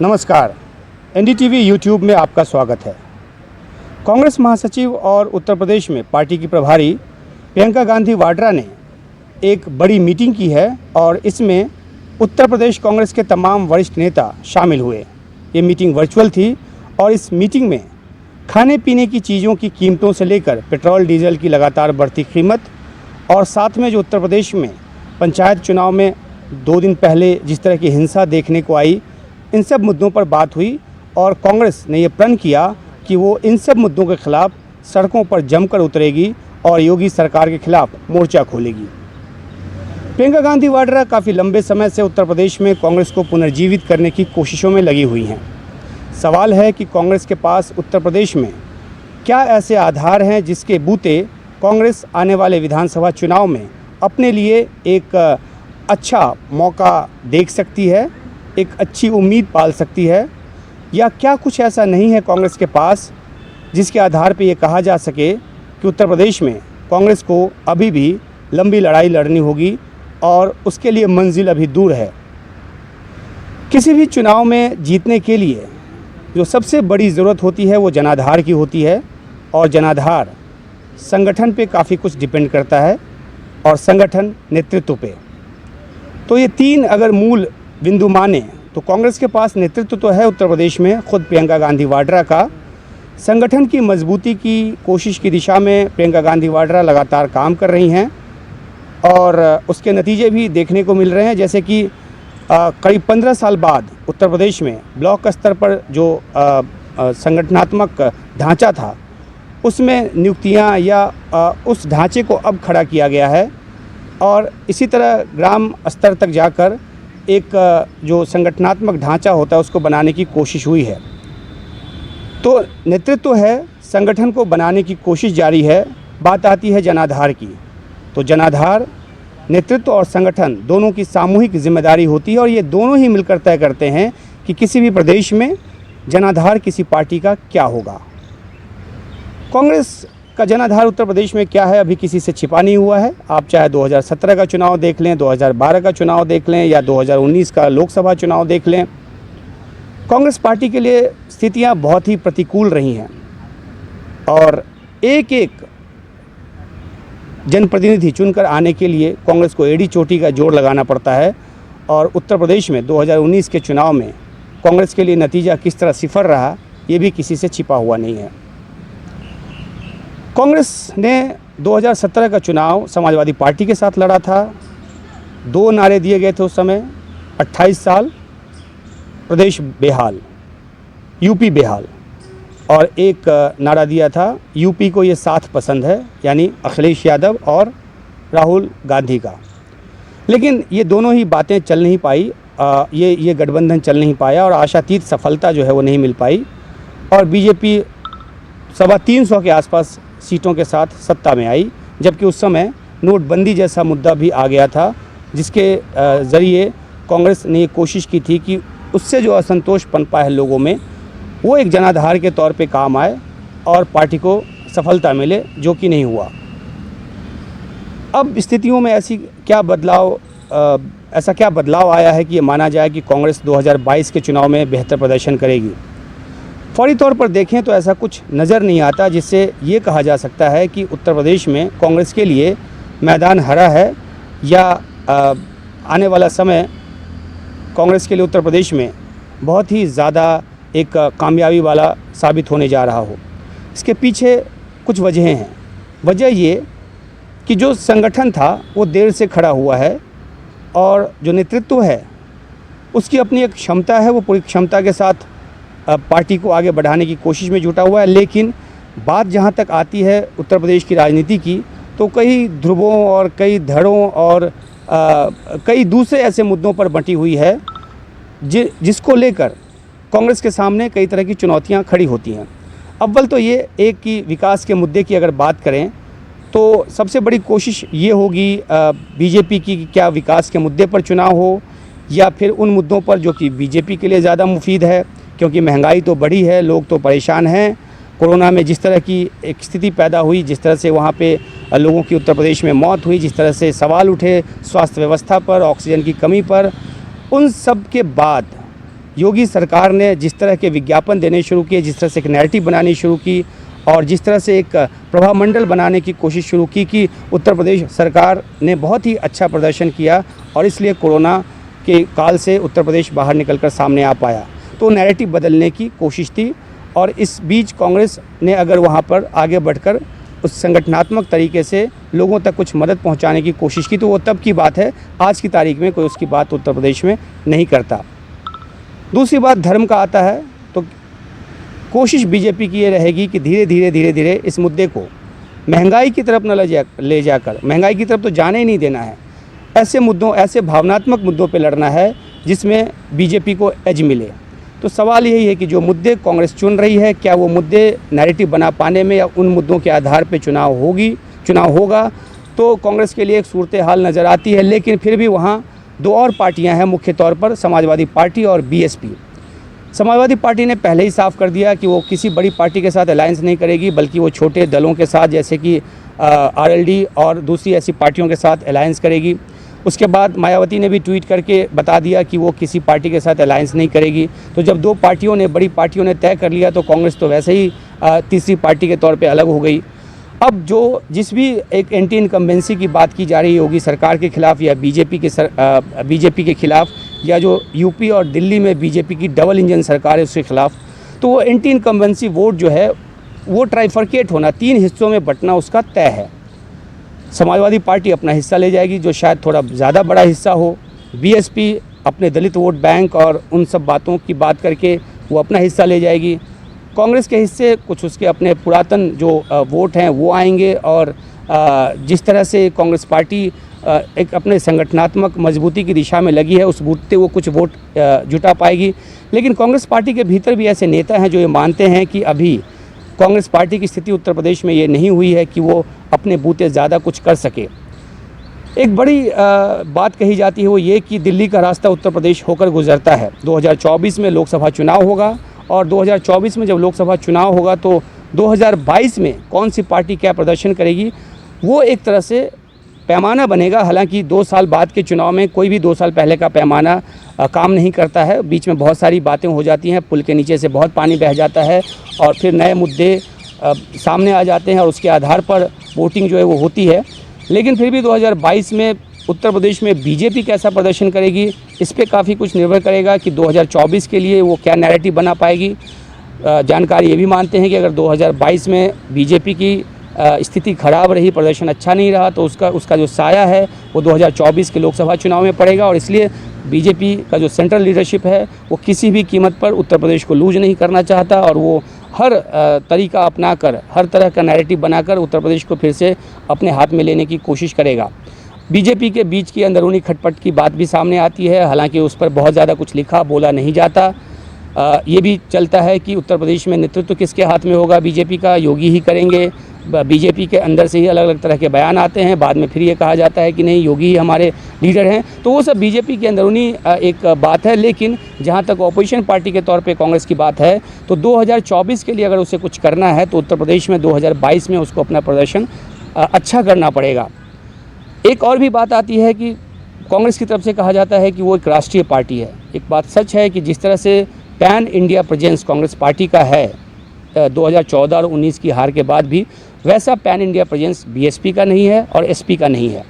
नमस्कार, NDTV YouTube में आपका स्वागत है। कांग्रेस महासचिव और उत्तर प्रदेश में पार्टी की प्रभारी प्रियंका गांधी वाड्रा ने एक बड़ी मीटिंग की है और इसमें उत्तर प्रदेश कांग्रेस के तमाम वरिष्ठ नेता शामिल हुए। ये मीटिंग वर्चुअल थी और इस मीटिंग में खाने पीने की चीज़ों की कीमतों से लेकर पेट्रोल डीजल की लगातार बढ़ती कीमत और साथ में जो उत्तर प्रदेश में पंचायत चुनाव में 2 दिन पहले जिस तरह की हिंसा देखने को आई, इन सब मुद्दों पर बात हुई और कांग्रेस ने ये प्रण किया कि वो इन सब मुद्दों के खिलाफ सड़कों पर जमकर उतरेगी और योगी सरकार के खिलाफ मोर्चा खोलेगी। प्रियंका गांधी वाड्रा काफ़ी लंबे समय से उत्तर प्रदेश में कांग्रेस को पुनर्जीवित करने की कोशिशों में लगी हुई हैं। सवाल है कि कांग्रेस के पास उत्तर प्रदेश में क्या ऐसे आधार हैं जिसके बूते कांग्रेस आने वाले विधानसभा चुनाव में अपने लिए एक अच्छा मौका देख सकती है, एक अच्छी उम्मीद पाल सकती है, या क्या कुछ ऐसा नहीं है कांग्रेस के पास जिसके आधार पर ये कहा जा सके कि उत्तर प्रदेश में कांग्रेस को अभी भी लंबी लड़ाई लड़नी होगी और उसके लिए मंजिल अभी दूर है। किसी भी चुनाव में जीतने के लिए जो सबसे बड़ी ज़रूरत होती है वो जनाधार की होती है और जनाधार संगठन पे काफ़ी कुछ डिपेंड करता है और संगठन नेतृत्व पे। तो ये 3 अगर मूल बिंदु माने तो कांग्रेस के पास नेतृत्व तो है उत्तर प्रदेश में खुद प्रियंका गांधी वाड्रा का। संगठन की मजबूती की कोशिश की दिशा में प्रियंका गांधी वाड्रा लगातार काम कर रही हैं और उसके नतीजे भी देखने को मिल रहे हैं। जैसे कि करीब 15 साल बाद उत्तर प्रदेश में ब्लॉक स्तर पर जो संगठनात्मक ढांचा था उसमें नियुक्तियां या उस ढांचे को अब खड़ा किया गया है और इसी तरह ग्राम स्तर तक जाकर एक जो संगठनात्मक ढांचा होता है उसको बनाने की कोशिश हुई है। तो नेतृत्व है, संगठन को बनाने की कोशिश जारी है। बात आती है जनाधार की, तो जनाधार नेतृत्व और संगठन दोनों की सामूहिक जिम्मेदारी होती है और ये दोनों ही मिलकर तय करते हैं कि किसी भी प्रदेश में जनाधार किसी पार्टी का क्या होगा। कांग्रेस का जनाधार उत्तर प्रदेश में क्या है अभी किसी से छिपा नहीं हुआ है। आप चाहे 2017 का चुनाव देख लें, 2012 का चुनाव देख लें या 2019 का लोकसभा चुनाव देख लें, कांग्रेस पार्टी के लिए स्थितियां बहुत ही प्रतिकूल रही हैं और एक जनप्रतिनिधि चुनकर आने के लिए कांग्रेस को एड़ी चोटी का जोर लगाना पड़ता है और उत्तर प्रदेश में 2019 के चुनाव में कांग्रेस के लिए नतीजा किस तरह सिफर रहा ये भी किसी से छिपा हुआ नहीं है। कांग्रेस ने 2017 का चुनाव समाजवादी पार्टी के साथ लड़ा था। 2 नारे दिए गए थे उस समय, 28 साल प्रदेश बेहाल, यूपी बेहाल, और एक नारा दिया था यूपी को ये साथ पसंद है, यानी अखिलेश यादव और राहुल गांधी का। लेकिन ये दोनों ही बातें चल नहीं पाई, ये गठबंधन चल नहीं पाया और आशातीत सफलता जो है वो नहीं मिल पाई और बीजेपी 350 के आसपास सीटों के साथ सत्ता में आई, जबकि उस समय नोटबंदी जैसा मुद्दा भी आ गया था जिसके ज़रिए कांग्रेस ने ये कोशिश की थी कि उससे जो असंतोष पनपा है लोगों में वो एक जनाधार के तौर पे काम आए और पार्टी को सफलता मिले, जो कि नहीं हुआ। अब स्थितियों में ऐसा क्या बदलाव आया है कि ये माना जाए कि कांग्रेस 2022 के चुनाव में बेहतर प्रदर्शन करेगी। फौरी तौर पर देखें तो ऐसा कुछ नज़र नहीं आता जिससे ये कहा जा सकता है कि उत्तर प्रदेश में कांग्रेस के लिए मैदान हरा है या आने वाला समय कांग्रेस के लिए उत्तर प्रदेश में बहुत ही ज़्यादा एक कामयाबी वाला साबित होने जा रहा हो। इसके पीछे कुछ वजहें हैं। वजह ये कि जो संगठन था वो देर से खड़ा हुआ है और जो नेतृत्व है उसकी अपनी एक क्षमता है, वो पूरी क्षमता के साथ पार्टी को आगे बढ़ाने की कोशिश में जुटा हुआ है। लेकिन बात जहाँ तक आती है उत्तर प्रदेश की राजनीति की, तो कई ध्रुवों और कई धड़ों और कई दूसरे ऐसे मुद्दों पर बंटी हुई है जिसको लेकर कांग्रेस के सामने कई तरह की चुनौतियां खड़ी होती हैं। अव्वल तो ये एक कि विकास के मुद्दे की अगर बात करें तो सबसे बड़ी कोशिश ये होगी बीजेपी की कि क्या विकास के मुद्दे पर चुनाव हो या फिर उन मुद्दों पर जो कि बीजेपी के लिए ज़्यादा मुफीद है, क्योंकि महंगाई तो बढ़ी है, लोग तो परेशान हैं। कोरोना में जिस तरह की एक स्थिति पैदा हुई, जिस तरह से वहाँ पे लोगों की उत्तर प्रदेश में मौत हुई, जिस तरह से सवाल उठे स्वास्थ्य व्यवस्था पर, ऑक्सीजन की कमी पर, उन सब के बाद योगी सरकार ने जिस तरह के विज्ञापन देने शुरू किए, जिस तरह से एक नैरेटिव बनानी शुरू की और जिस तरह से एक प्रभामंडल बनाने की कोशिश शुरू की कि उत्तर प्रदेश सरकार ने बहुत ही अच्छा प्रदर्शन किया और इसलिए कोरोना के काल से उत्तर प्रदेश बाहर निकलकर सामने आ पाया, तो नैरेटिव बदलने की कोशिश थी। और इस बीच कांग्रेस ने अगर वहाँ पर आगे बढ़कर उस संगठनात्मक तरीके से लोगों तक कुछ मदद पहुँचाने की कोशिश की तो वो तब की बात है, आज की तारीख में कोई उसकी बात उत्तर प्रदेश में नहीं करता। दूसरी बात धर्म का आता है तो कोशिश बीजेपी की ये रहेगी कि धीरे धीरे इस मुद्दे को महंगाई की तरफ न ले जाकर, महंगाई की तरफ तो जाने ही नहीं देना है, ऐसे मुद्दों, ऐसे भावनात्मक मुद्दों पे लड़ना है जिसमें बीजेपी को एज मिले। तो सवाल यही है कि जो मुद्दे कांग्रेस चुन रही है, क्या वो मुद्दे नैरेटिव बना पाने में या उन मुद्दों के आधार पे चुनाव होगा तो कांग्रेस के लिए एक सूरत हाल नज़र आती है। लेकिन फिर भी वहाँ दो और पार्टियां हैं, मुख्य तौर पर समाजवादी पार्टी और बीएसपी। समाजवादी पार्टी ने पहले ही साफ कर दिया कि वो किसी बड़ी पार्टी के साथ अलायंस नहीं करेगी, बल्कि वो छोटे दलों के साथ जैसे कि आरएलडी और दूसरी ऐसी पार्टियों के साथ अलायंस करेगी। उसके बाद मायावती ने भी ट्वीट करके बता दिया कि वो किसी पार्टी के साथ अलायंस नहीं करेगी। तो जब दो पार्टियों ने, बड़ी पार्टियों ने तय कर लिया तो कांग्रेस तो वैसे ही तीसरी पार्टी के तौर पे अलग हो गई। अब जो जिस भी एक एंटी इनकम्बेंसी की बात की जा रही होगी सरकार के खिलाफ या बीजेपी के खिलाफ, या जो यूपी और दिल्ली में बीजेपी की डबल इंजन सरकार है उसके खिलाफ, तो वो एंटी इनकम्बेंसी वोट जो है वो ट्राइफर्केट होना, 3 हिस्सों में बंटना उसका तय है। समाजवादी पार्टी अपना हिस्सा ले जाएगी जो शायद थोड़ा ज़्यादा बड़ा हिस्सा हो, बीएसपी अपने दलित वोट बैंक और उन सब बातों की बात करके वो अपना हिस्सा ले जाएगी। कांग्रेस के हिस्से कुछ उसके अपने पुरातन जो वोट हैं वो आएंगे और जिस तरह से कांग्रेस पार्टी एक अपने संगठनात्मक मजबूती की दिशा में लगी है उस बूते वो कुछ वोट जुटा पाएगी। लेकिन कांग्रेस पार्टी के भीतर भी ऐसे नेता हैं जो ये मानते हैं कि अभी कांग्रेस पार्टी की स्थिति उत्तर प्रदेश में ये नहीं हुई है कि वो अपने बूते ज़्यादा कुछ कर सके। एक बड़ी बात कही जाती है वो ये कि दिल्ली का रास्ता उत्तर प्रदेश होकर गुजरता है। 2024 में लोकसभा चुनाव होगा और 2024 में जब लोकसभा चुनाव होगा तो 2022 में कौन सी पार्टी क्या प्रदर्शन करेगी वो एक तरह से पैमाना बनेगा। हालांकि 2 साल बाद के चुनाव में कोई भी 2 साल पहले का पैमाना काम नहीं करता है, बीच में बहुत सारी बातें हो जाती हैं, पुल के नीचे से बहुत पानी बह जाता है और फिर नए मुद्दे सामने आ जाते हैं और उसके आधार पर वोटिंग जो है वो होती है। लेकिन फिर भी 2022 में उत्तर प्रदेश में बीजेपी कैसा प्रदर्शन करेगी इस पे काफ़ी कुछ निर्भर करेगा कि 2024 के लिए वो क्या नैरेटिव बना पाएगी। जानकार ये भी मानते हैं कि अगर 2022 में बीजेपी की स्थिति खराब रही, प्रदर्शन अच्छा नहीं रहा तो उसका जो साया है वो 2024 के लोकसभा चुनाव में पड़ेगा। और इसलिए बीजेपी का जो सेंट्रल लीडरशिप है वो किसी भी कीमत पर उत्तर प्रदेश को लूज नहीं करना चाहता और वो हर तरीका अपनाकर, हर तरह का नैरेटिव बनाकर उत्तर प्रदेश को फिर से अपने हाथ में लेने की कोशिश करेगा। बीजेपी के बीच की अंदरूनी खटपट की बात भी सामने आती है, हालांकि उस पर बहुत ज़्यादा कुछ लिखा बोला नहीं जाता। ये भी चलता है कि उत्तर प्रदेश में नेतृत्व किसके हाथ में होगा, बीजेपी का योगी ही करेंगे। बीजेपी के अंदर से ही अलग अलग तरह के बयान आते हैं, बाद में फिर ये कहा जाता है कि नहीं योगी ही हमारे लीडर हैं। तो वो सब बीजेपी की अंदरूनी एक बात है। लेकिन जहाँ तक ऑपोजिशन पार्टी के तौर पे कांग्रेस की बात है तो 2024 के लिए अगर उसे कुछ करना है तो उत्तर प्रदेश में 2022 में उसको अपना प्रदर्शन अच्छा करना पड़ेगा। एक और भी बात आती है कि कांग्रेस की तरफ से कहा जाता है कि वो एक राष्ट्रीय पार्टी है। एक बात सच है कि जिस तरह से pan India presence Congress party का है 2014 और 19 की हार के बाद भी, वैसा पैन इंडिया प्रेजेंस बीएसपी का नहीं है और एसपी का नहीं है।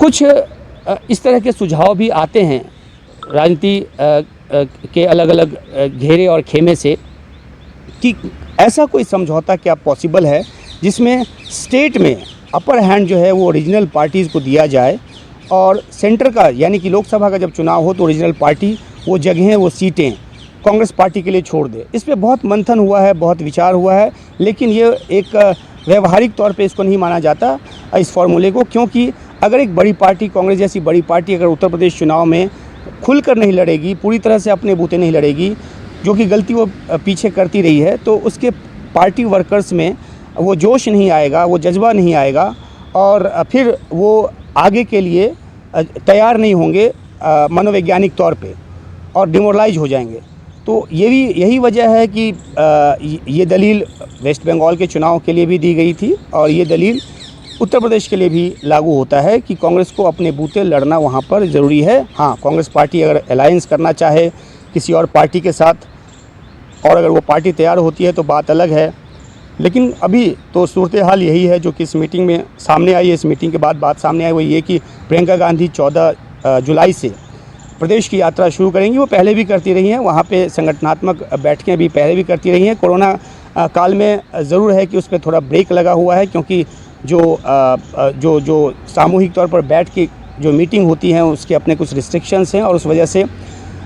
कुछ इस तरह के सुझाव भी आते हैं राजनीति के अलग अलग घेरे और खेमे से कि ऐसा कोई समझौता क्या पॉसिबल है जिसमें स्टेट में अपर हैंड जो है वो रीजनल पार्टीज़ को दिया जाए और सेंटर का यानी कि लोकसभा का जब चुनाव हो तो रीजनल पार्टी वो जगहें, वो सीटें कांग्रेस पार्टी के लिए छोड़ दे। इस पे बहुत मंथन हुआ है, बहुत विचार हुआ है, लेकिन ये एक व्यवहारिक तौर पे इसको नहीं माना जाता इस फॉर्मूले को, क्योंकि अगर एक बड़ी पार्टी, कांग्रेस जैसी बड़ी पार्टी अगर उत्तर प्रदेश चुनाव में खुलकर नहीं लड़ेगी, पूरी तरह से अपने बूते नहीं लड़ेगी, जो कि गलती वो पीछे करती रही है, तो उसके पार्टी वर्कर्स में वो जोश नहीं आएगा, वो जज्बा नहीं आएगा और फिर वो आगे के लिए तैयार नहीं होंगे मनोवैज्ञानिक तौर पे और डिमोरलाइज हो जाएंगे। तो यही वजह है कि ये दलील वेस्ट बंगाल के चुनाव के लिए भी दी गई थी और ये दलील उत्तर प्रदेश के लिए भी लागू होता है कि कांग्रेस को अपने बूते लड़ना वहाँ पर ज़रूरी है। हाँ, कांग्रेस पार्टी अगर अलायंस करना चाहे किसी और पार्टी के साथ, और अगर वो पार्टी तैयार होती है तो बात अलग है। लेकिन अभी तो सूरत हाल यही है जो कि इस मीटिंग में सामने आई है। इस मीटिंग के बाद बात सामने आई वो ये कि प्रियंका गांधी 14 जुलाई से प्रदेश की यात्रा शुरू करेंगी। वो पहले भी करती रही हैं, वहाँ पे संगठनात्मक बैठकें भी पहले भी करती रही हैं। कोरोना काल में ज़रूर है कि उस पर थोड़ा ब्रेक लगा हुआ है, क्योंकि जो सामूहिक तौर पर बैठ के जो मीटिंग होती हैं उसके अपने कुछ रिस्ट्रिक्शंस हैं, और उस वजह से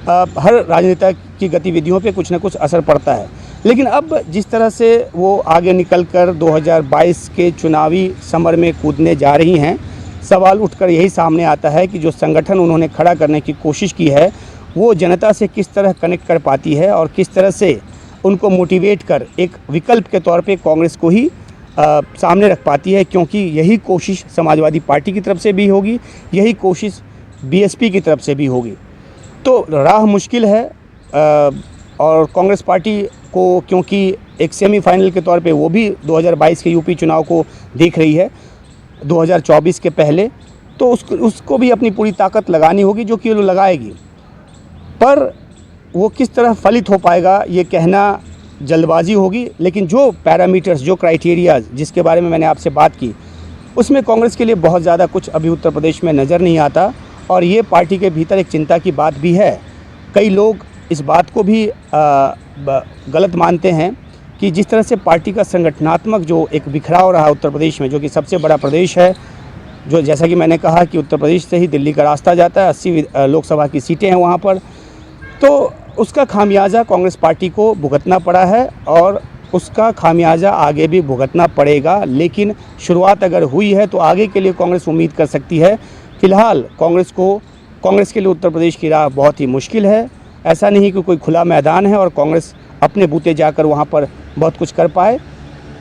हर राजनेता की गतिविधियों पे कुछ न कुछ असर पड़ता है। लेकिन अब जिस तरह से वो आगे निकलकर 2022 के चुनावी समर में कूदने जा रही हैं, सवाल उठकर यही सामने आता है कि जो संगठन उन्होंने खड़ा करने की कोशिश की है वो जनता से किस तरह कनेक्ट कर पाती है और किस तरह से उनको मोटिवेट कर एक विकल्प के तौर पे कांग्रेस को ही सामने रख पाती है, क्योंकि यही कोशिश समाजवादी पार्टी की तरफ से भी होगी, यही कोशिश बीएसपी की तरफ से भी होगी। तो राह मुश्किल है, और कांग्रेस पार्टी को क्योंकि एक सेमीफाइनल के तौर पे वो भी 2022 के यूपी चुनाव को देख रही है 2024 के पहले, तो उसको भी अपनी पूरी ताकत लगानी होगी, जो कि वो लगाएगी। पर वो किस तरह फलित हो पाएगा ये कहना जल्दबाजी होगी। लेकिन जो पैरामीटर्स, जो क्राइटेरियाज जिसके बारे में मैंने आपसे बात की, उसमें कांग्रेस के लिए बहुत ज़्यादा कुछ अभी उत्तर प्रदेश में नज़र नहीं आता, और ये पार्टी के भीतर एक चिंता की बात भी है। कई लोग इस बात को भी गलत मानते हैं कि जिस तरह से पार्टी का संगठनात्मक जो एक बिखराव रहा उत्तर प्रदेश में, जो कि सबसे बड़ा प्रदेश है, जो जैसा कि मैंने कहा कि उत्तर प्रदेश से ही दिल्ली का रास्ता जाता है, 80 लोकसभा की सीटें हैं वहाँ पर, तो उसका खामियाजा कांग्रेस पार्टी को भुगतना पड़ा है, और उसका खामियाजा आगे भी भुगतना पड़ेगा। लेकिन शुरुआत अगर हुई है तो आगे के लिए कांग्रेस उम्मीद कर सकती है। फ़िलहाल कांग्रेस के लिए उत्तर प्रदेश की राह बहुत ही मुश्किल है। ऐसा नहीं कि कोई खुला मैदान है और कांग्रेस अपने बूते जाकर वहाँ पर बहुत कुछ कर पाए।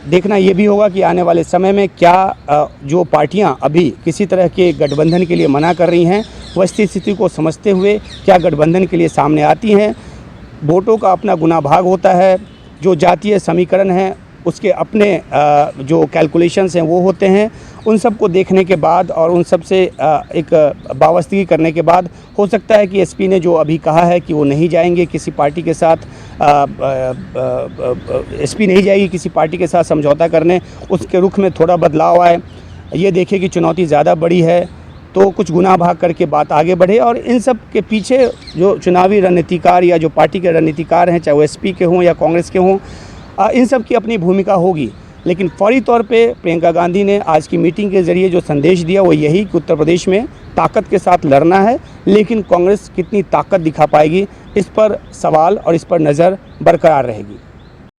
देखना ये भी होगा कि आने वाले समय में क्या जो पार्टियाँ अभी किसी तरह के गठबंधन के लिए मना कर रही हैं, वह स्थिति को समझते हुए क्या गठबंधन के लिए सामने आती हैं। वोटों का अपना गुना भाग होता है, जो जातीय समीकरण हैं उसके अपने जो कैलकुलेशंस हैं वो होते हैं। उन सब को देखने के बाद और उन सब से एक वाबस्तगी करने के बाद हो सकता है कि एसपी ने जो अभी कहा है कि वो नहीं जाएंगे किसी पार्टी के साथ, एसपी नहीं जाएगी किसी पार्टी के साथ समझौता करने, उसके रुख में थोड़ा बदलाव आए, ये देखे कि चुनौती ज़्यादा बड़ी है तो कुछ गुनाह भाग करके बात आगे बढ़े। और इन सब के पीछे जो चुनावी रणनीतिकार या जो पार्टी के रणनीतिकार हैं, चाहे वो एसपी के हों या कांग्रेस के हों, इन सब की अपनी भूमिका होगी। लेकिन फौरी तौर पे प्रियंका गांधी ने आज की मीटिंग के ज़रिए जो संदेश दिया वो यही कि उत्तर प्रदेश में ताकत के साथ लड़ना है। लेकिन कांग्रेस कितनी ताकत दिखा पाएगी, इस पर सवाल और इस पर नज़र बरकरार रहेगी।